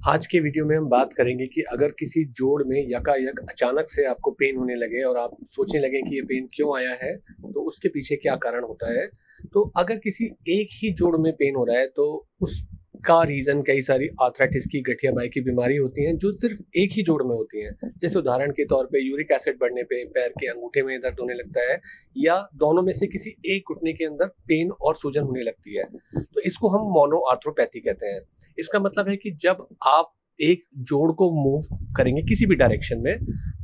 आज के वीडियो में हम बात करेंगे कि अगर किसी जोड़ में यकायक अचानक से आपको पेन होने लगे और आप सोचने लगे कि ये पेन क्यों आया है, तो उसके पीछे क्या कारण होता है। तो अगर किसी एक ही जोड़ में पेन हो रहा है तो उसका रीज़न कई सारी आर्थराइटिस की गठियाबाई की बीमारी होती हैं जो सिर्फ एक ही जोड़ में होती हैं। जैसे उदाहरण के तौर पे यूरिक एसिड बढ़ने पे पैर के अंगूठे में दर्द होने लगता है या दोनों में से किसी एक घुटने के अंदर पेन और सूजन होने लगती है, तो इसको हम मोनो आर्थ्रोपैथी कहते हैं। इसका मतलब है कि जब आप एक जोड़ को मूव करेंगे किसी भी डायरेक्शन में,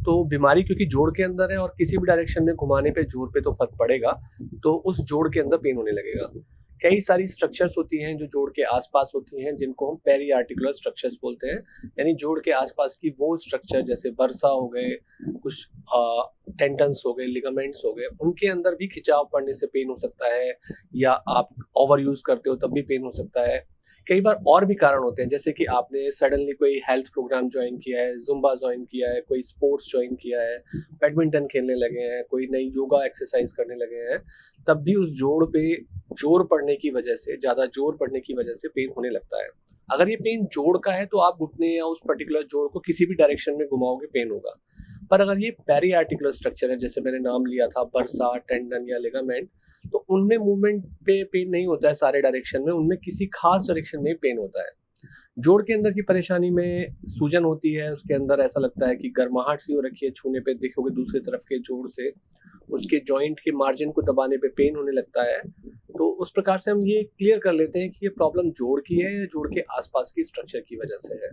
तो बीमारी क्योंकि जोड़ के अंदर है और किसी भी डायरेक्शन में घुमाने पे जोड़ पे तो फर्क पड़ेगा, तो उस जोड़ के अंदर पेन होने लगेगा। कई सारी स्ट्रक्चर्स होती हैं जो जोड़ के आसपास होती हैं जिनको हम पेरी आर्टिकुलर स्ट्रक्चर्स बोलते हैं, यानी जोड़ के आसपास की वो स्ट्रक्चर जैसे बर्सा हो गए, कुछ टेंडन्स हो गए, लिगामेंट्स हो गए, उनके अंदर भी खिंचाव पड़ने से पेन हो सकता है, या आप ओवर यूज करते हो तब भी पेन हो सकता है। कई बार और भी कारण होते हैं, जैसे कि आपने सडनली कोई हेल्थ प्रोग्राम ज्वाइन किया है, जुम्बा ज्वाइन किया है, कोई स्पोर्ट्स ज्वाइन किया है, बैडमिंटन खेलने लगे हैं, कोई नई योगा एक्सरसाइज करने लगे हैं, तब भी उस जोड़ पे जोर पड़ने की वजह से, ज़्यादा जोर पड़ने की वजह से पेन होने लगता है। अगर ये पेन जोड़ का है तो आप घुटने या उस पर्टिकुलर जोड़ को किसी भी डायरेक्शन में घुमाओगे पेन होगा। पर अगर ये पेरी आर्टिकुलर स्ट्रक्चर है, जैसे मैंने नाम लिया था बर्सा, टेंडन या लिगामेंट, तो उनमें मूवमेंट पे पेन नहीं होता है सारे डायरेक्शन में, उनमें किसी खास डायरेक्शन में पेन होता है। जोड़ के अंदर की परेशानी में सूजन होती है, उसके अंदर ऐसा लगता है कि गर्माहट सी हो रखी है, छूने पे देखोगे दूसरी तरफ के जोड़ से उसके जॉइंट के मार्जिन को दबाने पे पेन होने लगता है। तो उस प्रकार से हम ये क्लियर कर लेते हैं कि ये प्रॉब्लम जोड़ की है या जोड़ के आसपास की स्ट्रक्चर की वजह से है।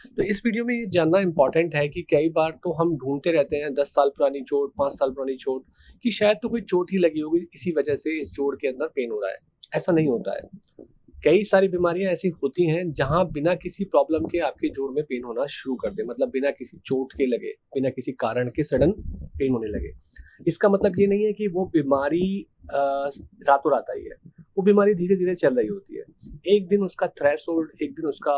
तो इस वीडियो में ये जानना इम्पोर्टेंट है कि कई बार तो हम ढूंढते रहते हैं 10 साल पुरानी चोट, 5 साल पुरानी चोट, कि शायद तो कोई चोट ही लगी होगी, इसी वजह से इस जोड़ के अंदर पेन हो रहा है। ऐसा नहीं होता है। कई सारी बीमारियां ऐसी होती हैं जहां बिना किसी प्रॉब्लम के आपके जोड़ में पेन होना शुरू कर दे, मतलब बिना किसी चोट के लगे, बिना किसी कारण के सडन पेन होने लगे। इसका मतलब ये नहीं है कि वो बीमारी रातों रात आई है। वो बीमारी धीरे धीरे चल रही होती है। एक दिन उसका थ्रेशोल्ड, एक दिन उसका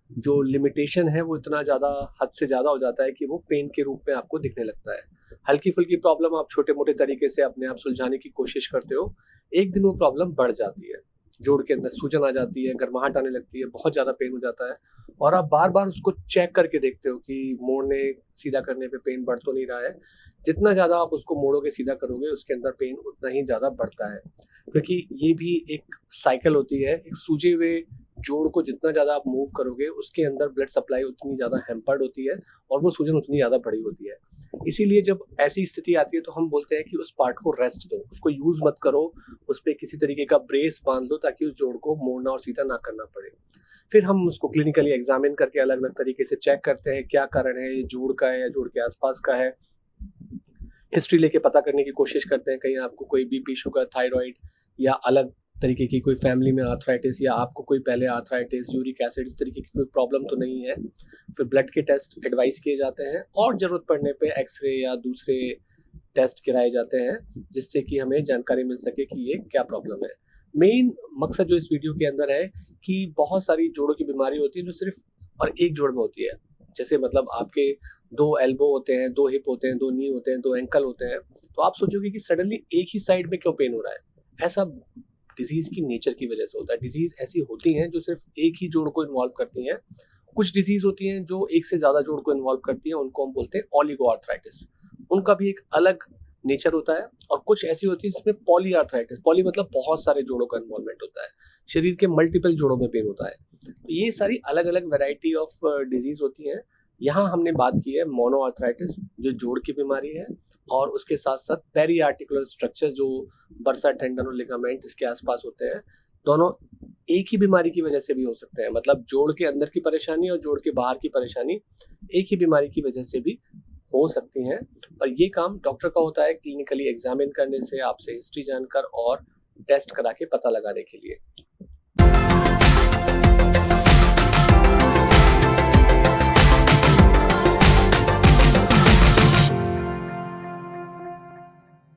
जो लिमिटेशन है वो इतना ज़्यादा, हद से ज़्यादा हो जाता है कि वो पेन के रूप में आपको दिखने लगता है। हल्की फुल्की प्रॉब्लम आप छोटे मोटे तरीके से अपने आप सुलझाने की कोशिश करते हो, एक दिन वो प्रॉब्लम बढ़ जाती है, जोड़ के अंदर सूजन आ जाती है, गर्माहट आने लगती है, बहुत ज़्यादा पेन हो जाता है, और आप बार बार उसको चेक करके देखते हो कि मोड़ने सीधा करने पे पेन बढ़ तो नहीं रहा है। जितना ज़्यादा आप उसको मोड़ोगे, सीधा करोगे, उसके अंदर पेन उतना ही ज़्यादा बढ़ता है, क्योंकि ये भी एक साइकिल होती है। एक सूजे हुए जोड़ को जितना ज़्यादा आप मूव करोगे, उसके अंदर ब्लड सप्लाई उतनी ज़्यादा हैम्पर्ड होती है और वो सूजन उतनी ज़्यादा बड़ी होती है। इसीलिए जब ऐसी स्थिति आती है तो हम बोलते हैं कि उस पार्ट को रेस्ट दो, उसको यूज़ मत करो, उस पे किसी तरीके का ब्रेस बांध लो ताकि उस जोड़ को मोड़ना और सीधा ना करना पड़े। फिर हम उसको क्लिनिकली एग्जामिन करके अलग-अलग तरीके से चेक करते हैं क्या कारण है, ये जोड़ का है या जोड़ के आसपास का है। हिस्ट्री लेके पता करने की कोशिश करते हैं कहीं आपको कोई बीपी, शुगर, थायराइड या अलग तरीके की कोई फैमिली में आर्थराइटिस, या आपको कोई पहले आर्थराइटिस, यूरिक एसिड, इस तरीके की कोई प्रॉब्लम तो नहीं है। फिर ब्लड के टेस्ट एडवाइस किए जाते हैं और ज़रूरत पड़ने पे एक्सरे या दूसरे टेस्ट कराए जाते हैं, जिससे कि हमें जानकारी मिल सके कि ये क्या प्रॉब्लम है। मेन मकसद जो इस वीडियो के अंदर है कि बहुत सारी जोड़ों की बीमारी होती है जो सिर्फ और एक जोड़ में होती है। जैसे मतलब आपके 2 एल्बो होते हैं, 2 हिप होते हैं, 2 नी होते हैं, 2 एंकल होते हैं, तो आप सोचोगे कि सडनली एक ही साइड में क्यों पेन हो रहा है? ऐसा डिजीज़ की नेचर की वजह से होता है। डिजीज़ ऐसी होती हैं जो सिर्फ एक ही जोड़ को इन्वॉल्व करती हैं। कुछ डिजीज़ होती हैं जो एक से ज़्यादा जोड़ को इन्वॉल्व करती हैं, उनको हम बोलते हैं ओलिगोआर्थराइटिस। उनका भी एक अलग नेचर होता है। और कुछ ऐसी होती है जिसमें पॉलीआर्थराइटिस, पॉली मतलब बहुत सारे जोड़ों का इन्वॉल्वमेंट होता है, शरीर के मल्टीपल जोड़ों में पेन होता है। तो ये सारी अलग-अलग वैरायटी ऑफ डिजीज़ होती हैं। यहाँ हमने बात की है मोनो आर्थराइटिस जो जोड़ की बीमारी है, और उसके साथ-साथ पेरी आर्टिकुलर स्ट्रक्चर जो बर्सा, टेंडन और लिगामेंट इसके आसपास होते हैं। दोनों एक ही बीमारी की वजह से भी हो सकते हैं, मतलब जोड़ के अंदर की परेशानी और जोड़ के बाहर की परेशानी एक ही बीमारी की वजह से भी हो सकती हैं। पर ये काम डॉक्टर का होता है क्लिनिकली एग्जामिन करने से, आपसे हिस्ट्री जानकर और टेस्ट करा के पता लगाने के लिए।